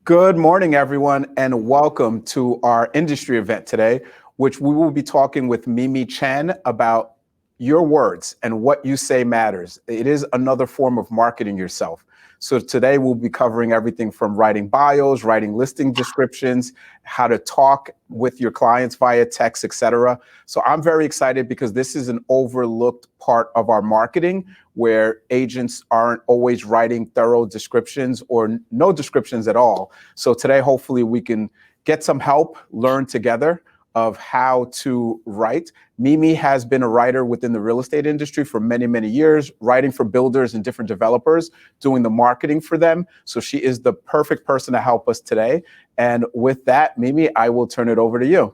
Good morning, everyone, and welcome to our industry event today, which we will be talking with Mimi Chen about your words and what you say matters. It is another form of marketing yourself. So today we'll be covering everything from writing bios, writing listing descriptions, how to talk with your clients via text, etc. So I'm very excited because this is an overlooked part of our marketing where agents aren't always writing thorough descriptions or no descriptions at all. So today, hopefully we can get some help, learn together of how to write. Mimi has been a writer within the real estate industry for many, many years, writing for builders and different developers, doing the marketing for them. So she is the perfect person to help us today. And with that, Mimi, I will turn it over to you.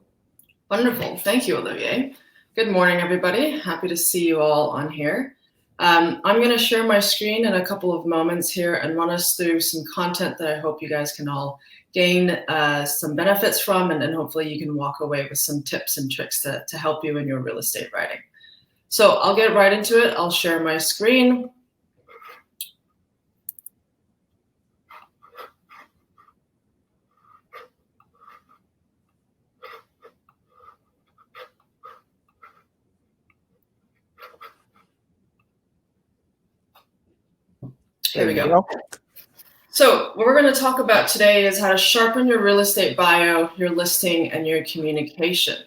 Wonderful. Thank you, Olivier. Good morning, everybody. Happy to see you all on here. I'm going to share my screen in a couple of moments here and run us through some content that I hope you guys can all gain some benefits from, and then hopefully you can walk away with some tips and tricks to help you in your real estate writing. So I'll get right into it. I'll share my screen. Here we go. So what we're going to talk about today is how to sharpen your real estate bio, your listing, and your communication.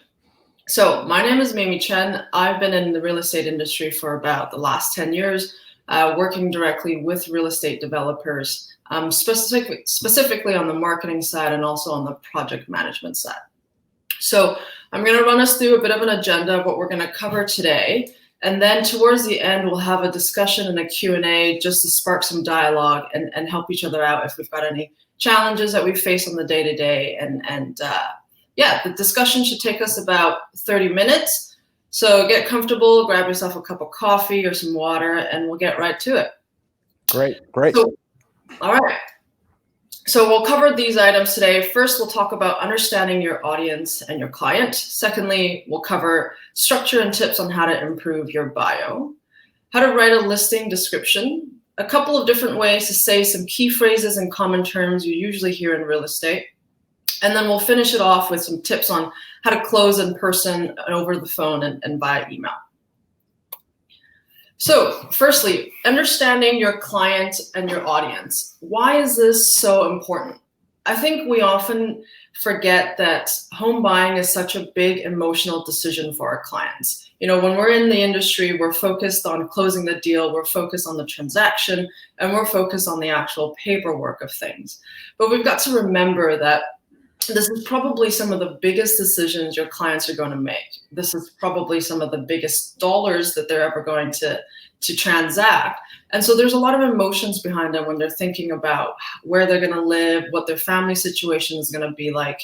So my name is Mimi Chen. I've been in the real estate industry for about the last 10 years, working directly with real estate developers, specifically on the marketing side and also on the project management side. So I'm going to run us through a bit of an agenda of what we're going to cover today. And then towards the end, we'll have a discussion and a Q&A just to spark some dialogue and help each other out if we've got any challenges that we face on the day-to-day. Yeah, the discussion should take us about 30 minutes. So get comfortable, grab yourself a cup of coffee or some water, and we'll get right to it. Great. So, all right. So we'll cover these items today. First, we'll talk about understanding your audience and your client. Secondly, we'll cover structure and tips on how to improve your bio, how to write a listing description, a couple of different ways to say some key phrases and common terms you usually hear in real estate. And then we'll finish it off with some tips on how to close in person, over the phone, and via email. So firstly, understanding your client and your audience. Why is this so important? I think we often forget that home buying is such a big emotional decision for our clients. You know, when we're in the industry, we're focused on closing the deal, we're focused on the transaction, and we're focused on the actual paperwork of things. But we've got to remember that this is probably some of the biggest decisions your clients are going to make. This is probably some of the biggest dollars that they're ever going to transact. And so there's a lot of emotions behind them when they're thinking about where they're going to live, what their family situation is going to be like.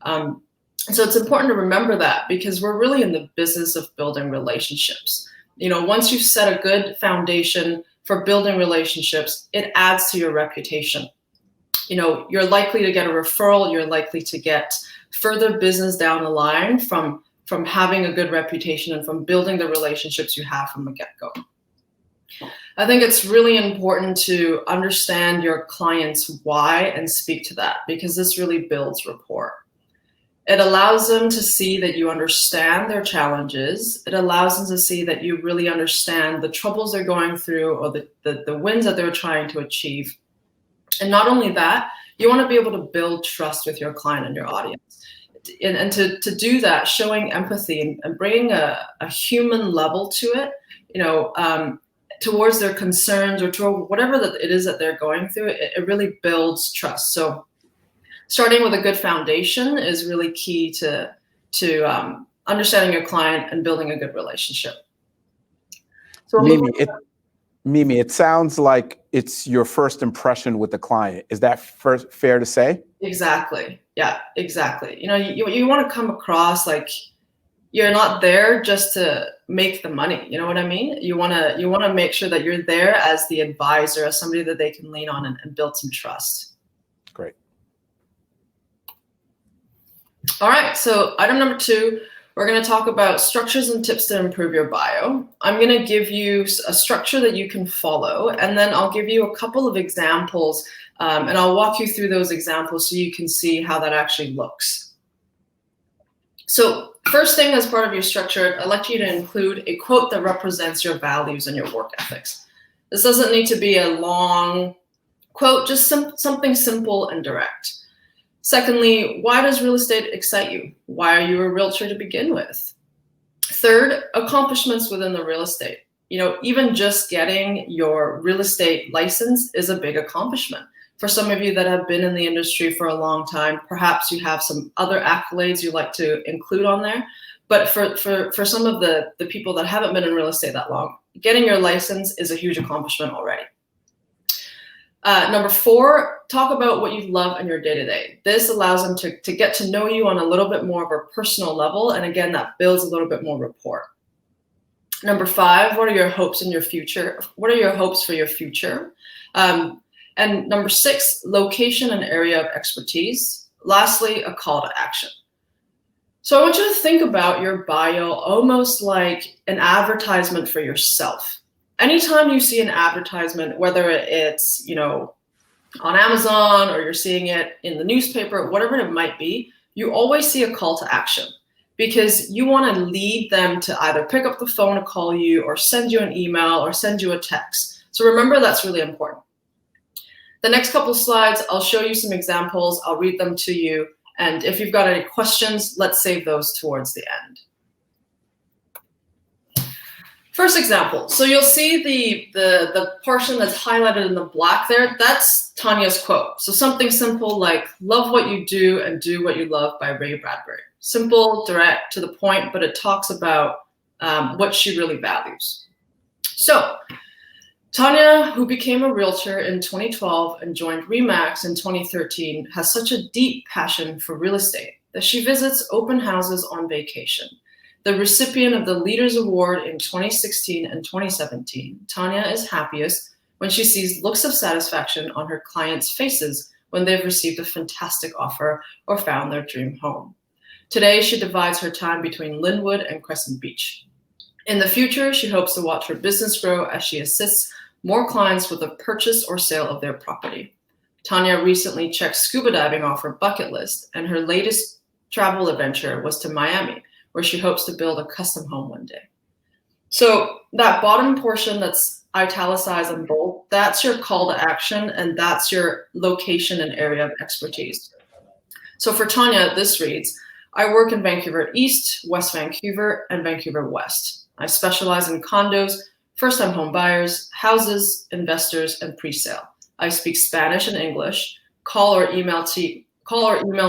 So it's important to remember that because we're really in the business of building relationships. You know, once you've set a good foundation for building relationships, it adds to your reputation. You know, you're likely to get a referral, you're likely to get further business down the line from having a good reputation and from building the relationships you have from the get-go. I think it's really important to understand your client's why and speak to that because this really builds rapport. It allows them to see that you understand their challenges. It allows them to see that you really understand the troubles they're going through or the wins that they're trying to achieve. And not only that, you want to be able to build trust with your client and your audience. And to do that, showing empathy and bringing a human level to it, you know, towards their concerns or to whatever that it is that they're going through, it really builds trust. So starting with a good foundation is really key to understanding your client and building a good relationship. So Mimi, it sounds like it's your first impression with the client. Is that fair to say? Exactly. Yeah, exactly. You know, you want to come across like you're not there just to make the money. You know what I mean? You want to make sure that you're there as the advisor, as somebody that they can lean on and build some trust. Great. All right. So item number 2, We're going to talk about structures and tips to improve your bio. I'm going to give you a structure that you can follow, and then I'll give you a couple of examples, and I'll walk you through those examples so you can see how that actually looks. So first thing, as part of your structure, I'd like you to include a quote that represents your values and your work ethics. This doesn't need to be a long quote, just something simple and direct. Secondly, why does real estate excite you? Why are you a realtor to begin with? Third, accomplishments within the real estate. Even just getting your real estate license is a big accomplishment. For some of you that have been in the industry for a long time, perhaps you have some other accolades you'd like to include on there. But for some of the people that haven't been in real estate that long, getting your license is a huge accomplishment already. Number 4, talk about what you love in your day-to-day. This allows them to get to know you on a little bit more of a personal level. And again, that builds a little bit more rapport. Number 5, what are your hopes in your future? What are your hopes for your future? And number 6, location and area of expertise. Lastly, a call to action. So I want you to think about your bio almost like an advertisement for yourself. Anytime you see an advertisement, whether it's, on Amazon or you're seeing it in the newspaper, whatever it might be, you always see a call to action because you want to lead them to either pick up the phone or call you or send you an email or send you a text. So remember, that's really important. The next couple of slides, I'll show you some examples. I'll read them to you. And if you've got any questions, let's save those towards the end. First example, so you'll see the portion that's highlighted in the black there, that's Tanya's quote. So something simple like, love what you do and do what you love by Ray Bradbury. Simple, direct, to the point, but it talks about what she really values. So Tanya, who became a realtor in 2012 and joined RE/MAX in 2013, has such a deep passion for real estate that she visits open houses on vacation. The recipient of the Leaders Award in 2016 and 2017, Tanya is happiest when she sees looks of satisfaction on her clients' faces when they've received a fantastic offer or found their dream home. Today, she divides her time between Linwood and Crescent Beach. In the future, she hopes to watch her business grow as she assists more clients with the purchase or sale of their property. Tanya recently checked scuba diving off her bucket list, and her latest travel adventure was to Miami, where she hopes to build a custom home one day. So that bottom portion that's italicized and bold, that's your call to action, and that's your location and area of expertise. So for Tanya, this reads, I work in Vancouver East, West Vancouver, and Vancouver West. I specialize in condos, first-time home buyers, houses, investors, and pre-sale. I speak Spanish and English. Call or email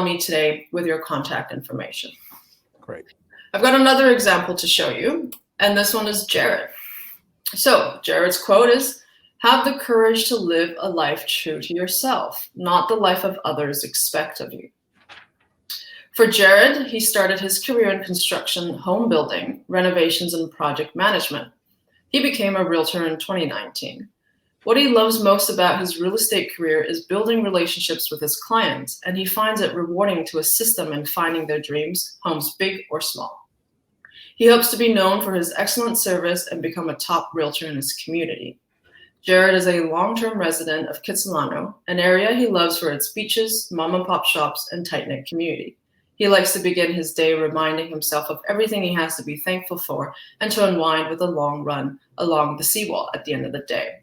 me today with your contact information. Great. I've got another example to show you, and this one is Jared. So Jared's quote is, have the courage to live a life true to yourself, not the life of others expect of you. For Jared, he started his career in construction, home building, renovations, and project management. He became a realtor in 2019. What he loves most about his real estate career is building relationships with his clients, and he finds it rewarding to assist them in finding their dreams, homes big or small. He hopes to be known for his excellent service and become a top realtor in his community. Jared is a long-term resident of Kitsilano, an area he loves for its beaches, mom-and-pop shops, and tight-knit community. He likes to begin his day reminding himself of everything he has to be thankful for and to unwind with a long run along the seawall at the end of the day.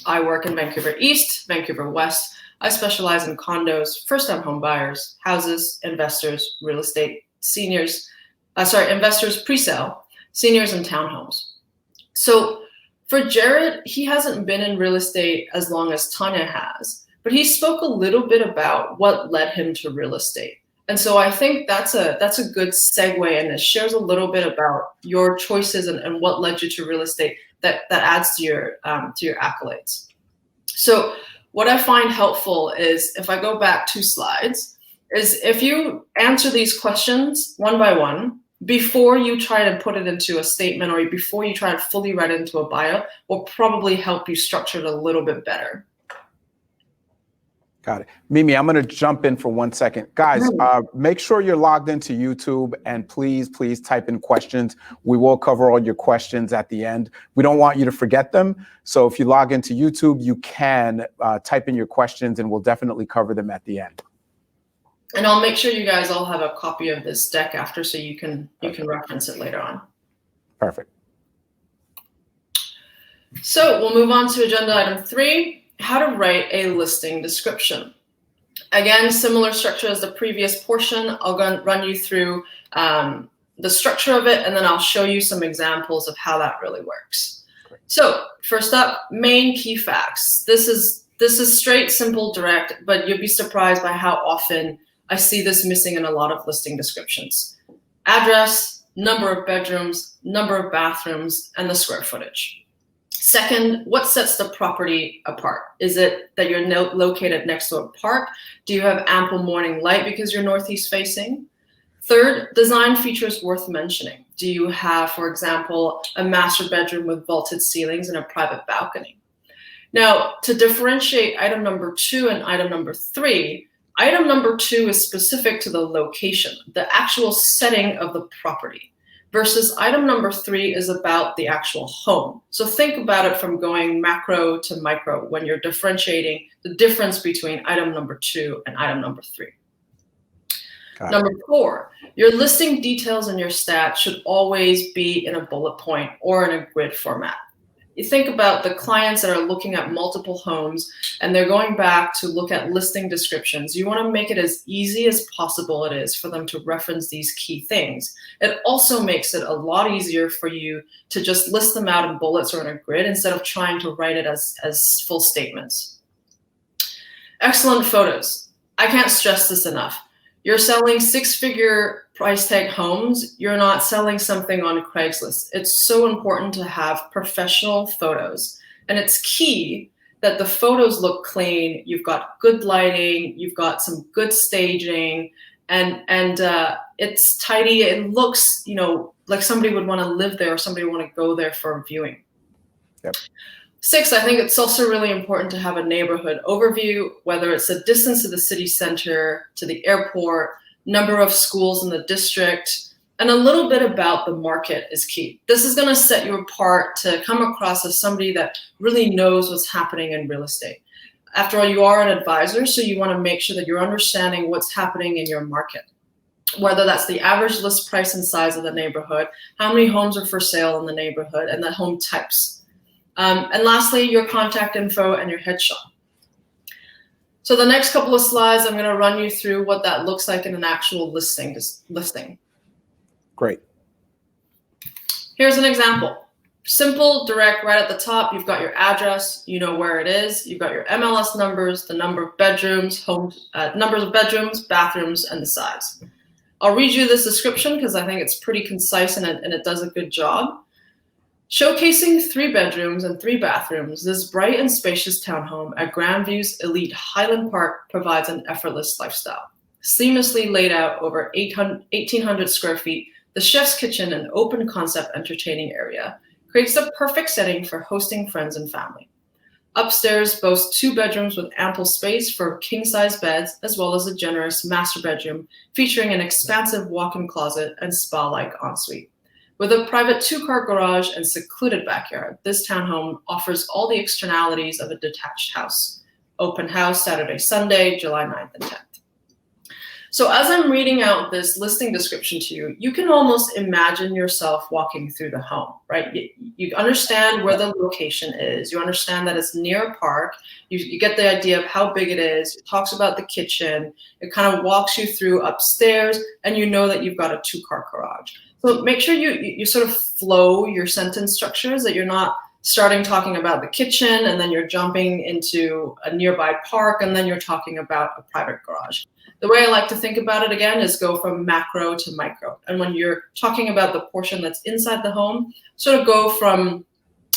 I work in Vancouver East, Vancouver West. I specialize in condos, first-time home buyers, houses, investors, real estate, investors, pre-sale, seniors, and townhomes. So for Jared, he hasn't been in real estate as long as Tanya has, but he spoke a little bit about what led him to real estate. And so I think that's a good segue, and it shares a little bit about your choices and what led you to real estate that adds to your accolades. So what I find helpful is, if I go back 2 slides, is if you answer these questions one by one before you try to put it into a statement or before you try to fully write it into a bio, will probably help you structure it a little bit better. Got it. Mimi, I'm going to jump in for 1 second. Guys, make sure you're logged into YouTube and please type in questions. We will cover all your questions at the end. We don't want you to forget them. So if you log into YouTube, you can type in your questions and we'll definitely cover them at the end. And I'll make sure you guys all have a copy of this deck after so you can reference it later on. Perfect. So we'll move on to agenda item 3. How to write a listing description. Again, similar structure as the previous portion. I'll run you through the structure of it, and then I'll show you some examples of how that really works. So first up, main key facts. This is straight, simple, direct, but you'll be surprised by how often I see this missing in a lot of listing descriptions. Address, number of bedrooms, number of bathrooms, and the square footage. Second, what sets the property apart? Is it that you're located next to a park? Do you have ample morning light because you're northeast facing? Third, design features worth mentioning. Do you have, for example, a master bedroom with vaulted ceilings and a private balcony? Now, to differentiate item number 2 and item number 3, item number 2 is specific to the location, the actual setting of the property. Versus item number 3 is about the actual home. So think about it from going macro to micro when you're differentiating the difference between item number 2 and item number 3. Number 4, your listing details and your stats should always be in a bullet point or in a grid format. You think about the clients that are looking at multiple homes and they're going back to look at listing descriptions. You want to make it as easy as possible it is for them to reference these key things. It also makes it a lot easier for you to just list them out in bullets or in a grid instead of trying to write it as full statements. Excellent photos. I can't stress this enough. You're selling 6-figure price tag homes. You're not selling something on Craigslist. It's so important to have professional photos. And it's key that the photos look clean. You've got good lighting. You've got some good staging. And it's tidy. It looks, like somebody would want to live there or somebody would want to go there for a viewing. Yep. 6, I think it's also really important to have a neighborhood overview, whether it's a distance to the city center, to the airport, number of schools in the district, and a little bit about the market is key. This is going to set you apart to come across as somebody that really knows what's happening in real estate. After all, you are an advisor, so you want to make sure that you're understanding what's happening in your market, whether that's the average list price and size of the neighborhood, how many homes are for sale in the neighborhood, and the home types. And lastly, your contact info and your headshot. So the next couple of slides, I'm going to run you through what that looks like in an actual listing. Great. Here's an example. Simple, direct, right at the top. You've got your address. You know where it is. You've got your MLS numbers, the number of bedrooms, numbers of bedrooms, bathrooms, and the size. I'll read you this description because I think it's pretty concise and it does a good job. Showcasing 3 bedrooms and 3 bathrooms, this bright and spacious townhome at Grandview's elite Highland Park provides an effortless lifestyle. Seamlessly laid out over 1,800 square feet, the chef's kitchen and open concept entertaining area creates the perfect setting for hosting friends and family. Upstairs boasts 2 bedrooms with ample space for king-size beds, as well as a generous master bedroom featuring an expansive walk-in closet and spa-like ensuite. With a private 2-car garage and secluded backyard, this townhome offers all the externalities of a detached house. Open house Saturday, Sunday, July 9th and 10th. So as I'm reading out this listing description to you, you can almost imagine yourself walking through the home, right? You understand where the location is. You understand that it's near a park. You get the idea of how big it is. It talks about the kitchen. It kind of walks you through upstairs, and you know that you've got a 2-car garage. So make sure you sort of flow your sentence structures, that you're not starting talking about the kitchen and then you're jumping into a nearby park and then you're talking about a private garage. The way I like to think about it again is go from macro to micro. And when you're talking about the portion that's inside the home, sort of go from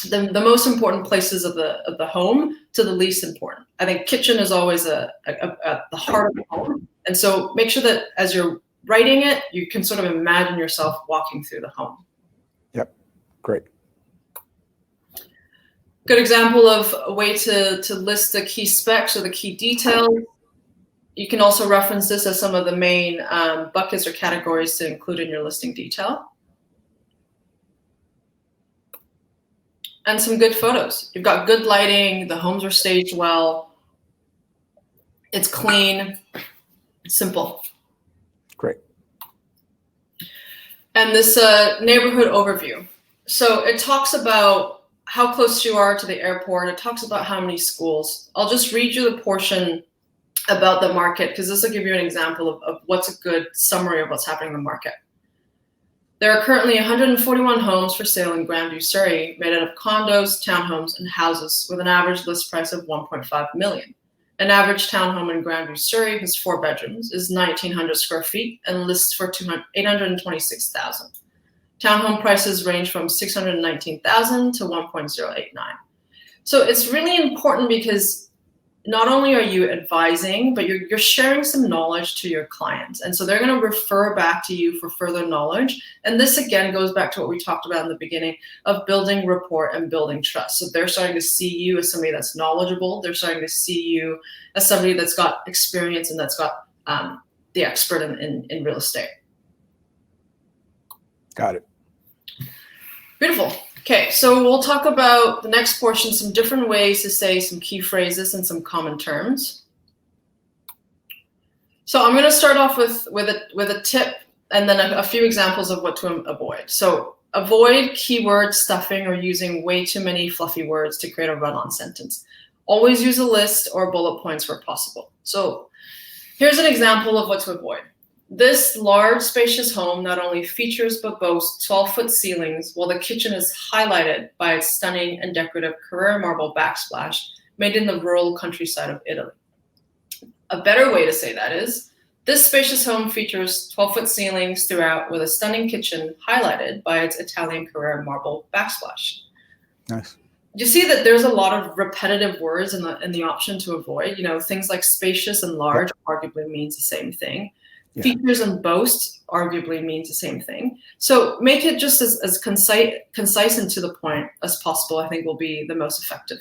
the most important places of the home to the least important. I think kitchen is always at the heart of the home. And so make sure that as you're writing it, you can sort of imagine yourself walking through the home. Yep, great. Good example of a way to list the key specs or the key details. You can also reference this as some of the main buckets or categories to include in your listing detail. And some good photos. You've got good lighting, the homes are staged well, it's clean, simple. Great. And this neighborhood overview. So it talks about how close you are to the airport. It talks about how many schools. I'll just read you the portion about the market, because this will give you an example of what's a good summary of what's happening in the market. There are currently 141 homes for sale in Grandview, Surrey, made out of condos, townhomes, and houses with an average list price of $1.5 million. An average townhome in Grandview, Surrey has 4 bedrooms, is 1,900 square feet, and lists for $826,000. Townhome prices range from $619,000 to $1.089. So it's really important because not only are you advising, but you're sharing some knowledge to your clients. And so they're going to refer back to you for further knowledge. And this, again, goes back to what we talked about in the beginning of building rapport and building trust. So they're starting to see you as somebody that's knowledgeable. They're starting to see you as somebody that's got experience and that's got the expert in real estate. Got it. Beautiful. Okay, so we'll talk about the next portion, some different ways to say some key phrases and some common terms. So I'm going to start off with a tip and then a few examples of what to avoid. So avoid keyword stuffing or using way too many fluffy words to create a run-on sentence. Always use a list or bullet points where possible. So here's an example of what to avoid. This large, spacious home not only features but boasts 12-foot ceilings, while the kitchen is highlighted by its stunning and decorative Carrara marble backsplash made in the rural countryside of Italy. A better way to say that is, this spacious home features 12-foot ceilings throughout with a stunning kitchen highlighted by its Italian Carrara marble backsplash. Nice. You see that there's a lot of repetitive words in the option to avoid. You know, things like spacious and large arguably means the same thing. Yeah. Features and boast arguably means the same thing. So make it just as concise and to the point as possible, I think will be the most effective.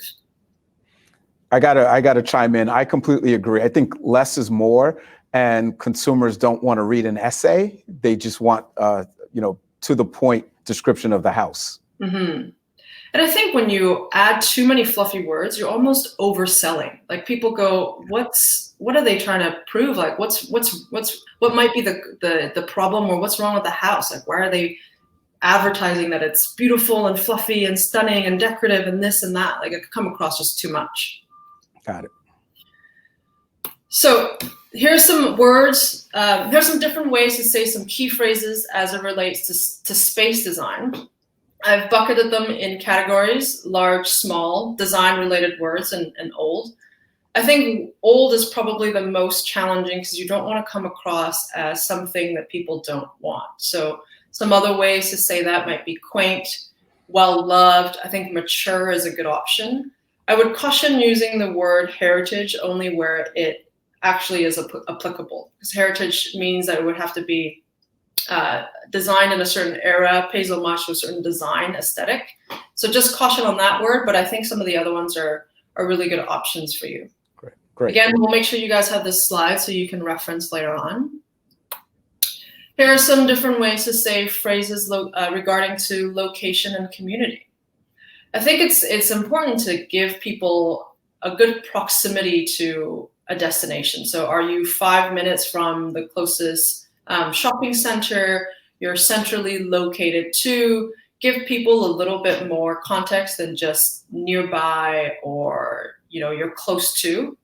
I gotta chime in. I completely agree. I think less is more, and consumers don't want to read an essay. They just want, to the point description of the house. Mm-hmm. And I think when you add too many fluffy words, you're almost overselling. Like people go, what are they trying to prove? Like what might be the problem, or what's wrong with the house? Like why are they advertising that it's beautiful and fluffy and stunning and decorative and this and that? Like it could come across just too much. Got it. So here's some words. Here's some different ways to say some key phrases as it relates to space design. I've bucketed them in categories: large, small, design-related words, and old. I think old is probably the most challenging because you don't want to come across as something that people don't want. So some other ways to say that might be quaint, well-loved. I think mature is a good option. I would caution using the word heritage only where it actually is applicable, because heritage means that it would have to be designed in a certain era, pays homage to a certain design aesthetic. So just caution on that word, but I think some of the other ones are really good options for you. Great. Again, we'll make sure you guys have this slide so you can reference later on. Here are some different ways to say phrases regarding to location and community. I think it's important to give people a good proximity to a destination. So are you 5 minutes from the closest shopping center? You're centrally located to give people a little bit more context than just nearby or you're close to.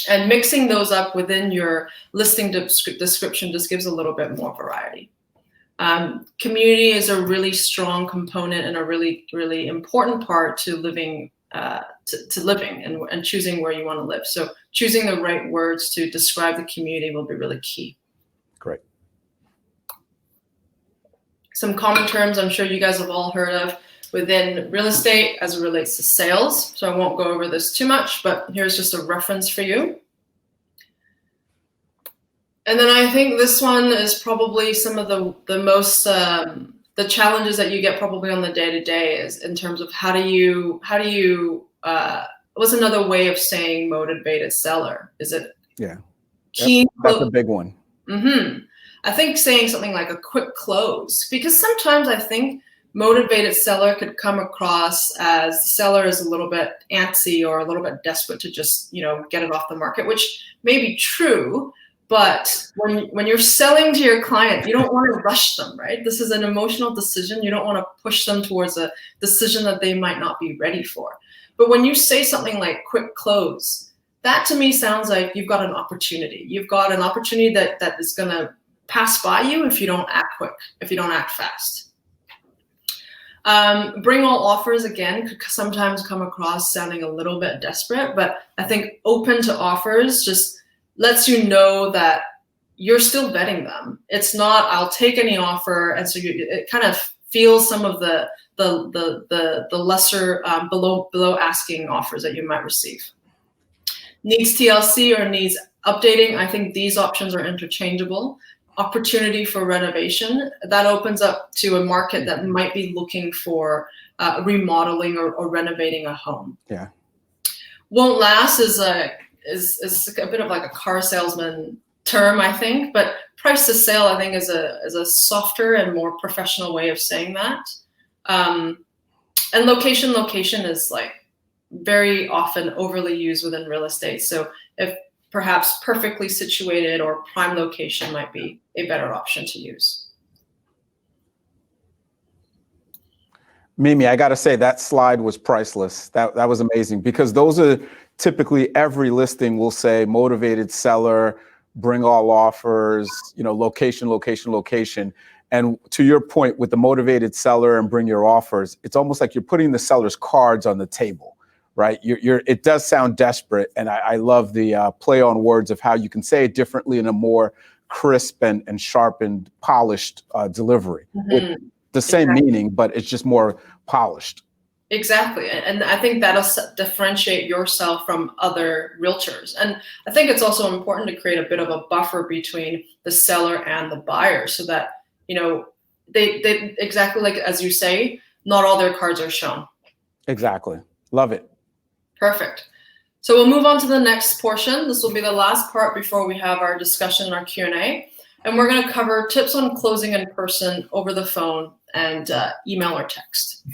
And mixing those up within your listing description just gives a little bit more variety. Community is a really strong component and a really, really important part to living, to living and choosing where you want to live. So choosing the right words to describe the community will be really key. Great. Some common terms I'm sure you guys have all heard of within real estate as it relates to sales. So I won't go over this too much, but here's just a reference for you. And then I think this one is probably some of the most, the challenges that you get probably on the day-to-day is in terms of how do you what's another way of saying motivated seller? Is it? Yeah. Key That's a big one. I think saying something like a quick close, because sometimes I think motivated seller could come across as the seller is a little bit antsy or a little bit desperate to just, get it off the market, which may be true. But when you're selling to your client, you don't want to rush them, right? This is an emotional decision. You don't want to push them towards a decision that they might not be ready for. But when you say something like quick close, that to me sounds like you've got an opportunity. You've got an opportunity that is going to pass by you if you don't act quick, if you don't act fast. Bring all offers, again, could sometimes come across sounding a little bit desperate, but I think open to offers just lets you know that you're still vetting them. It's not, I'll take any offer, and so it kind of feels some of the lesser below asking offers that you might receive. Needs TLC or needs updating, I think these options are interchangeable. Opportunity for renovation, that opens up to a market that might be looking for remodeling or renovating a home. Yeah. Won't last is a bit of like a car salesman term, I think, but price to sale, I think, is a softer and more professional way of saying that. And location is like very often overly used within real estate. So if perhaps perfectly situated or prime location might be a better option to use. Mimi, I got to say that slide was priceless. That was amazing, because those are typically, every listing will say motivated seller, bring all offers, location. And to your point with the motivated seller and bring your offers, it's almost like you're putting the seller's cards on the table, right? It does sound desperate. And I love the play on words of how you can say it differently in a more crisp and sharpened, polished delivery. With the same meaning, but it's just more polished. Exactly. And I think that'll differentiate yourself from other realtors. And I think it's also important to create a bit of a buffer between the seller and the buyer so that, they exactly like, as you say, not all their cards are shown. Exactly. Love it. Perfect. So we'll move on to the next portion. This will be the last part before we have our discussion and our Q&A. And we're going to cover tips on closing in person, over the phone, and email or text.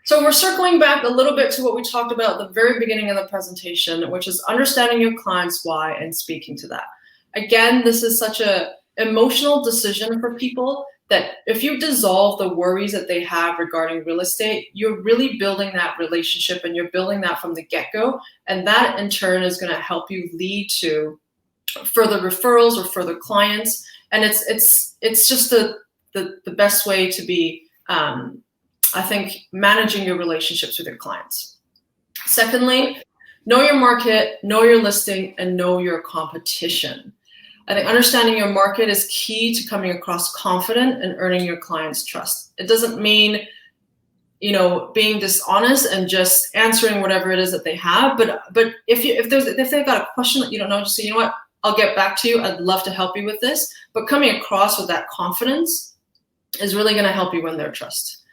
So we're circling back a little bit to what we talked about at the very beginning of the presentation, which is understanding your client's why and speaking to that. Again, this is such an emotional decision for people that if you dissolve the worries that they have regarding real estate, you're really building that relationship, and you're building that from the get-go. And that in turn is going to help you lead to further referrals or further clients. And it's just the best way to be, I think, managing your relationships with your clients. Secondly, know your market, know your listing, and know your competition. I think understanding your market is key to coming across confident and earning your clients' trust. It doesn't mean, being dishonest and just answering whatever it is that they have. But if they've got a question that you don't know, just say, you know what, I'll get back to you. I'd love to help you with this. But coming across with that confidence is really going to help you win their trust.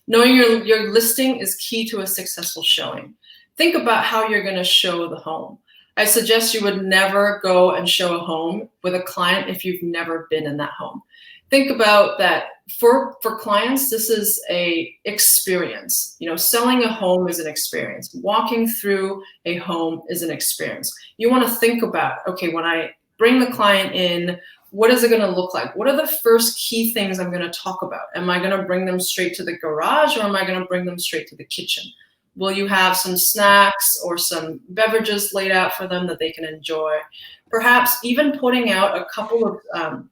Knowing your listing is key to a successful showing. Think about how you're going to show the home. I suggest you would never go and show a home with a client if you've never been in that home. Think about that. For clients, this is a experience. Selling a home is an experience. Walking through a home is an experience. You want to think about, okay, when I bring the client in, what is it going to look like? What are the first key things I'm going to talk about? Am I going to bring them straight to the garage, or am I going to bring them straight to the kitchen? Will you have some snacks or some beverages laid out for them that they can enjoy? Perhaps even putting out a couple of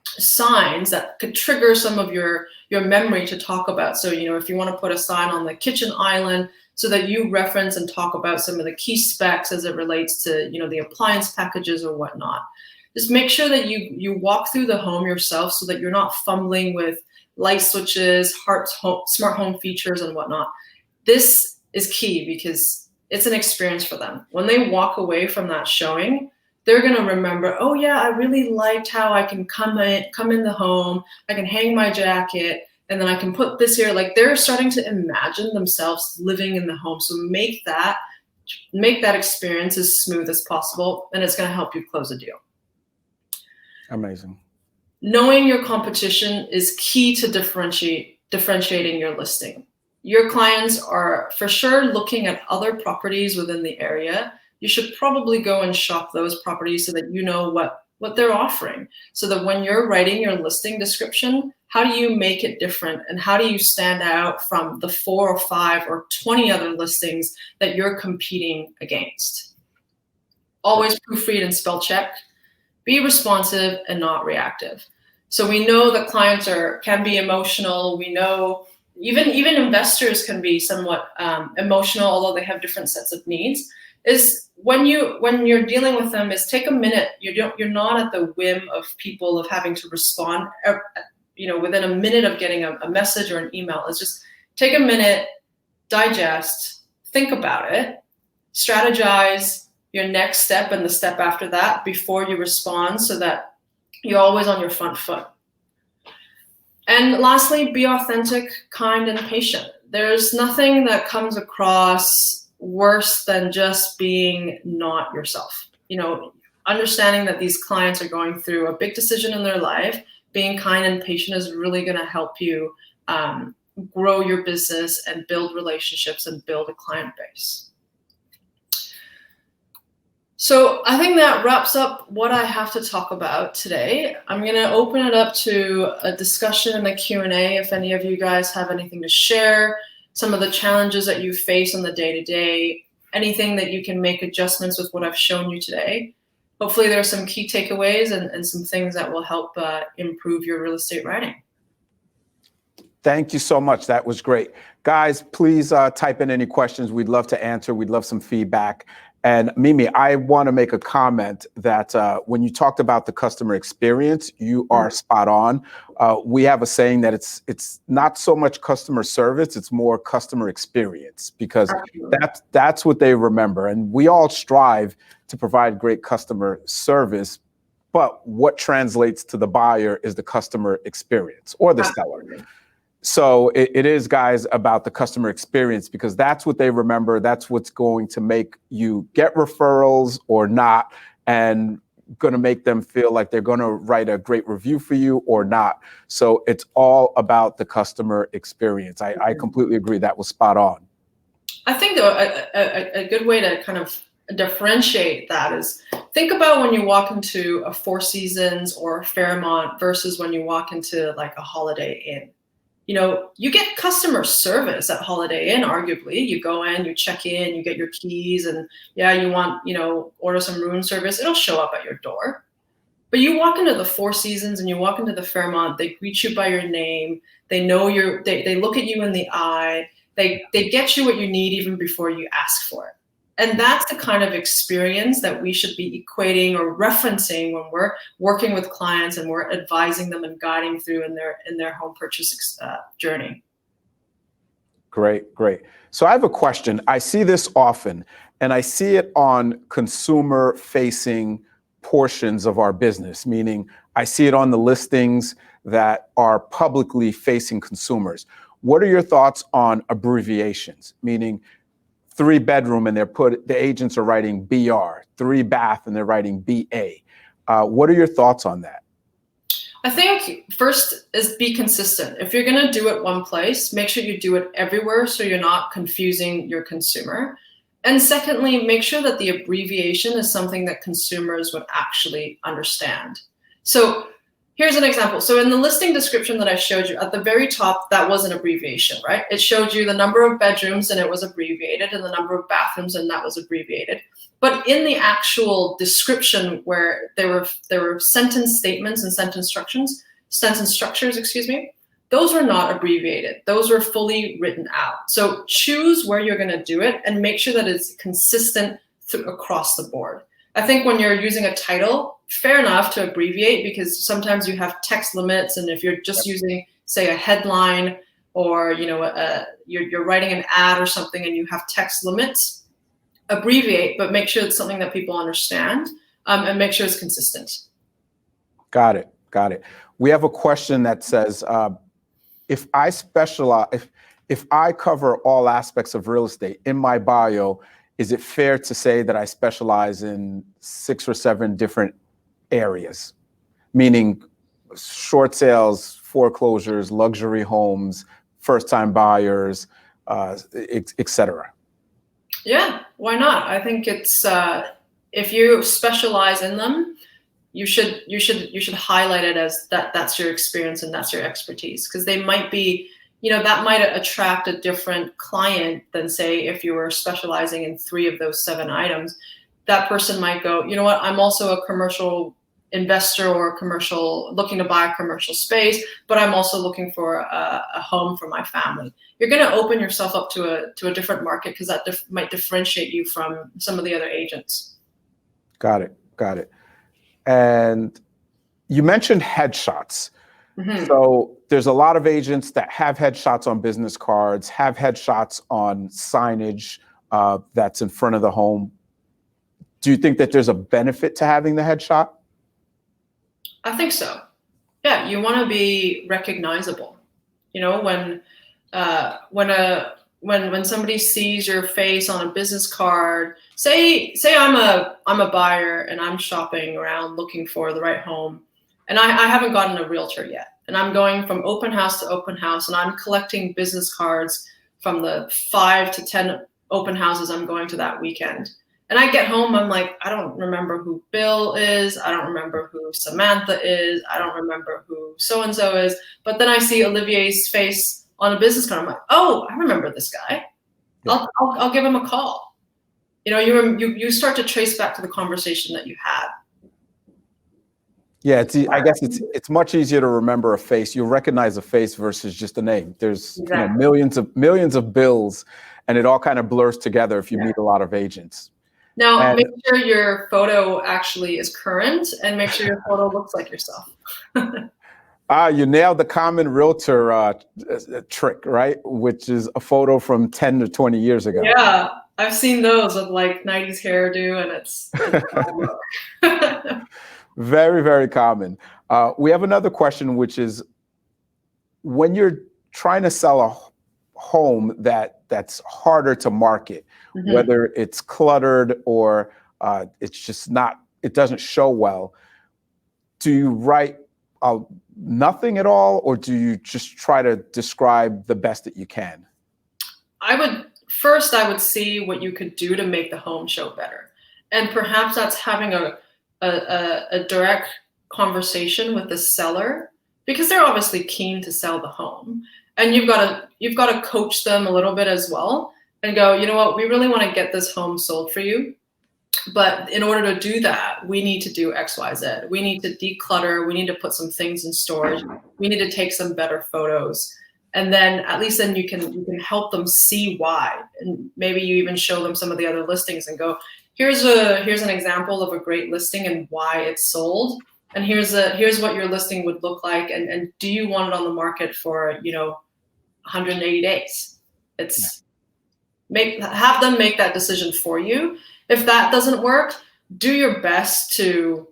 signs that could trigger some of your memory to talk about. So, if you want to put a sign on the kitchen island so that you reference and talk about some of the key specs as it relates to, the appliance packages or whatnot. Just make sure that you walk through the home yourself so that you're not fumbling with light switches, smart home features and whatnot. This is key because it's an experience for them. When they walk away from that showing, they're going to remember, oh yeah, I really liked how I can come in the home, I can hang my jacket, and then I can put this here. Like, they're starting to imagine themselves living in the home. So make that experience as smooth as possible, and it's going to help you close a deal. Amazing. Knowing your competition is key to differentiating your listing. Your clients are for sure looking at other properties within the area. You should probably go and shop those properties so that you know what they're offering. So that when you're writing your listing description, how do you make it different? And how do you stand out from the 4 or 5 or 20 other listings that you're competing against? Always proofread and spell check. Be responsive and not reactive. So we know that clients can be emotional. We know even investors can be somewhat emotional, although they have different sets of needs. Is when you're dealing with them, is take a minute. You're not at the whim of people of having to respond. Within a minute of getting a message or an email. Is just take a minute, digest, think about it, strategize your next step and the step after that before you respond, so that you're always on your front foot. And lastly, be authentic, kind, and patient. There's nothing that comes across worse than just being not yourself. Understanding that these clients are going through a big decision in their life, being kind and patient is really going to help you grow your business and build relationships and build a client base. So I think that wraps up what I have to talk about today. I'm going to open it up to a discussion and a Q&A if any of you guys have anything to share, some of the challenges that you face on the day-to-day, anything that you can make adjustments with what I've shown you today. Hopefully there are some key takeaways and some things that will help improve your real estate writing. Thank you so much. That was great. Guys, please type in any questions. We'd love to answer. We'd love some feedback. And Mimi, I want to make a comment that when you talked about the customer experience, you are spot on. We have a saying that it's not so much customer service, it's more customer experience, because that's what they remember. And we all strive to provide great customer service, but what translates to the buyer is the customer experience or the seller. So it is, guys, about the customer experience, because that's what they remember. That's what's going to make you get referrals or not, and going to make them feel like they're going to write a great review for you or not. So it's all about the customer experience. I completely agree. That was spot on. I think a good way to kind of differentiate that is think about when you walk into a Four Seasons or a Fairmont versus when you walk into like a Holiday Inn. You get customer service at Holiday Inn, arguably. You go in, you check in, you get your keys, and you want, order some room service. It'll show up at your door. But you walk into the Four Seasons and you walk into the Fairmont, they greet you by your name. They know they look at you in the eye. They get you what you need even before you ask for it. And that's the kind of experience that we should be equating or referencing when we're working with clients and we're advising them and guiding through in their home purchase journey. Great. So I have a question. I see this often, and I see it on consumer-facing portions of our business, meaning I see it on the listings that are publicly facing consumers. What are your thoughts on abbreviations, meaning 3-bedroom and the agents are writing BR, 3-bath and they're writing BA? What are your thoughts on that? I think first is be consistent. If you're going to do it one place, make sure you do it everywhere so you're not confusing your consumer. And secondly, make sure that the abbreviation is something that consumers would actually understand. So here's an example. So in the listing description that I showed you at the very top, that was an abbreviation, right? It showed you the number of bedrooms and it was abbreviated, and the number of bathrooms and that was abbreviated. But in the actual description where there were sentence statements and sentence structures, those were not abbreviated. Those were fully written out. So choose where you're going to do it and make sure that it's consistent across the board. I think when you're using a title, fair enough to abbreviate, because sometimes you have text limits, and if you're just using, say, a headline, or you're writing an ad or something and you have text limits, abbreviate, but make sure it's something that people understand, and make sure it's consistent. Got it. We have a question that says, if I specialize, if I cover all aspects of real estate in my bio, is it fair to say that I specialize in 6 or 7 different areas? meaning short sales, foreclosures, luxury homes, first-time buyers, et cetera? Yeah, why not? I think it's if you specialize in them, you should highlight it as that's your experience and that's your expertise, because they might be, that might attract a different client than, say, if you were specializing in 3 of those 7 items. That person might go, you know what, I'm also a commercial investor or looking to buy a commercial space, but I'm also looking for a home for my family. You're going to open yourself up to a different market, because that might differentiate you from some of the other agents. Got it. And you mentioned headshots. Mm-hmm. So there's a lot of agents that have headshots on business cards, have headshots on signage that's in front of the home. Do you think that there's a benefit to having the headshot? I think so. Yeah, you want to be recognizable. When somebody sees your face on a business card, say I'm a buyer and I'm shopping around looking for the right home, and I haven't gotten a realtor yet, and I'm going from open house to open house, and I'm collecting business cards from the 5 to 10 open houses I'm going to that weekend. And I get home, I'm like, I don't remember who Bill is. I don't remember who Samantha is. I don't remember who so-and-so is. But then I see Olivier's face on a business card. I'm like, oh, I remember this guy. Yeah. I'll give him a call. You start to trace back to the conversation that you had. Yeah, I guess it's much easier to remember a face. You'll recognize a face versus just a name. There's Exactly. millions of bills, and it all kind of blurs together if you meet a lot of agents. Now, make sure your photo actually is current, and make sure your photo looks like yourself. You nailed the common realtor trick, right? Which is a photo from 10 to 20 years ago. Yeah, I've seen those with like 90s hairdo, and it's very, very common. We have another question, which is, when you're trying to sell a home that's harder to market, mm-hmm. whether it's cluttered or it's just it doesn't show well, do you write nothing at all, or do you just try to describe the best that you can? I would see what you could do to make the home show better. And perhaps that's having a direct conversation with the seller, because they're obviously keen to sell the home. And you've got to coach them a little bit as well, and go, you know what, we really want to get this home sold for you. But in order to do that, we need to do X, Y, Z. We need to declutter. We need to put some things in storage. We need to take some better photos. And then at least then you can help them see why. And maybe you even show them some of the other listings and go, here's an example of a great listing and why it's sold. And here's what your listing would look like. And do you want it on the market for, 180 days? Have them make that decision for you. If that doesn't work, do your best to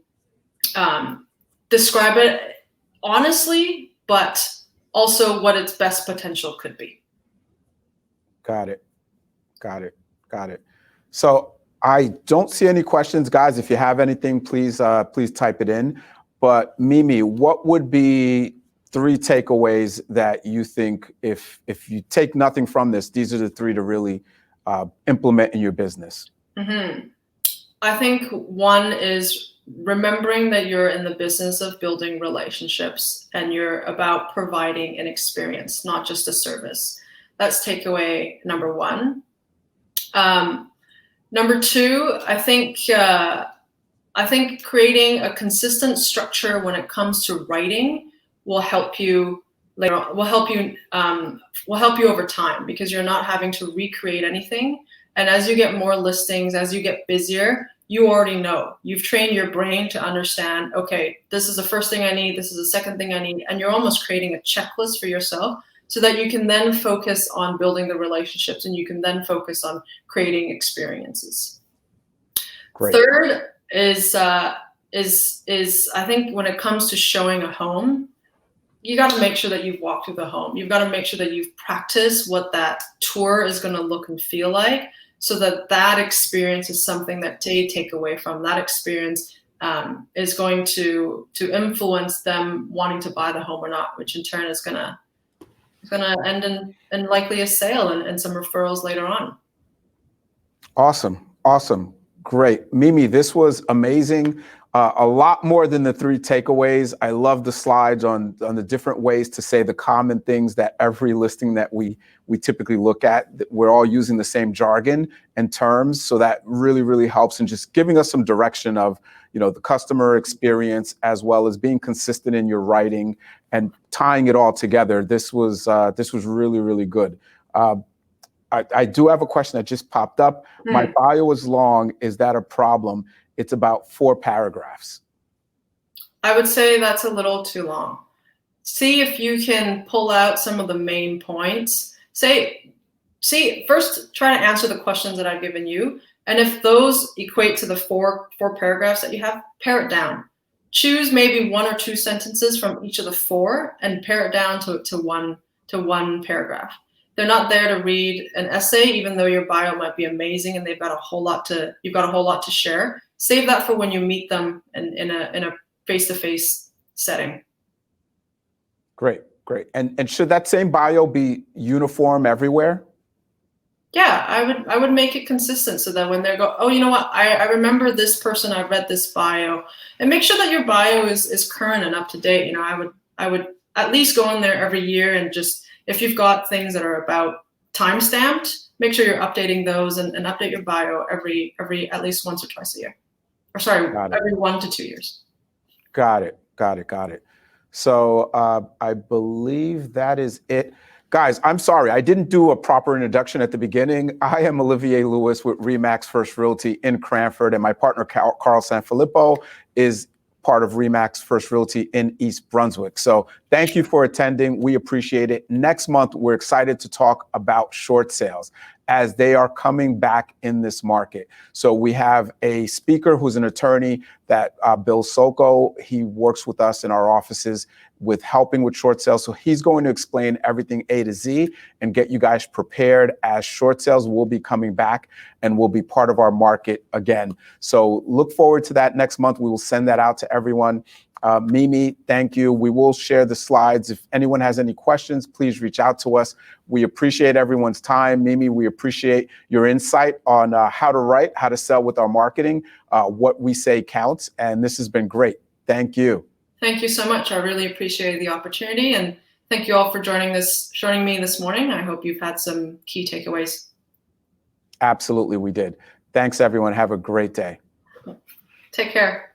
describe it honestly, but also what its best potential could be. Got it. So I don't see any questions, guys. If you have anything, please type it in. But Mimi, what would be 3 takeaways that you think, if you take nothing from this, these are the 3 to really implement in your business? Mm-hmm. I think 1 is remembering that you're in the business of building relationships, and you're about providing an experience, not just a service. That's takeaway number 1. Number 2, I think creating a consistent structure when it comes to writing will help you later. Will help you over time, because you're not having to recreate anything. And as you get more listings, as you get busier, you already know. You've trained your brain to understand, okay, this is the first thing I need, this is the second thing I need, and you're almost creating a checklist for yourself, so that you can then focus on building the relationships, and you can then focus on creating experiences. Great. Third is I think when it comes to showing a home, you got to make sure that you've walked through the home. You've got to make sure that you've practiced what that tour is going to look and feel like, so that experience is something that they take away from that experience, is going to influence them wanting to buy the home or not, which in turn is gonna end in likely a sale and some referrals later on. Awesome. Awesome. Great. Mimi, this was amazing. A lot more than the 3 takeaways. I love the slides on the different ways to say the common things that every listing that we typically look at. We're all using the same jargon and terms. So that really, really helps in just giving us some direction of, the customer experience, as well as being consistent in your writing and tying it all together. This was really, really good. I do have a question that just popped up. My bio is long. Is that a problem? It's about 4 paragraphs. I would say that's a little too long. See if you can pull out some of the main points. First try to answer the questions that I've given you. And if those equate to the four paragraphs that you have, pare it down. Choose maybe 1 or 2 sentences from each of the 4 and pare it down to one paragraph. They're not there to read an essay, even though your bio might be amazing and you've got a whole lot to share. Save that for when you meet them in a face-to-face setting. Great. And should that same bio be uniform everywhere? Yeah, I would make it consistent so that when they go, oh, you know what, I remember this person, I read this bio, and make sure that your bio is current and up to date. I would at least go in there every year and just, if you've got things that are about time stamped, make sure you're updating those and update your bio every at least once or twice a year. Or sorry, every 1 to 2 years. Got it. So I believe that is it. Guys, I'm sorry, I didn't do a proper introduction at the beginning. I am Olivier Lewis with RE/MAX First Realty in Cranford, and my partner Carl Sanfilippo is part of RE/MAX First Realty in East Brunswick. So thank you for attending. We appreciate it. Next month, we're excited to talk about short sales as they are coming back in this market. So we have a speaker who's an attorney, that Bill Soko. He works with us in our offices with helping with short sales. So he's going to explain everything A to Z and get you guys prepared, as short sales will be coming back and will be part of our market again. So look forward to that next month. We will send that out to everyone. Mimi, thank you. We will share the slides. If anyone has any questions, please reach out to us. We appreciate everyone's time. Mimi, we appreciate your insight on how to write, how to sell with our marketing, what we say counts. And this has been great. Thank you. Thank you so much. I really appreciate the opportunity, and thank you all for joining me this morning. I hope you've had some key takeaways. Absolutely, we did. Thanks, everyone. Have a great day. Take care.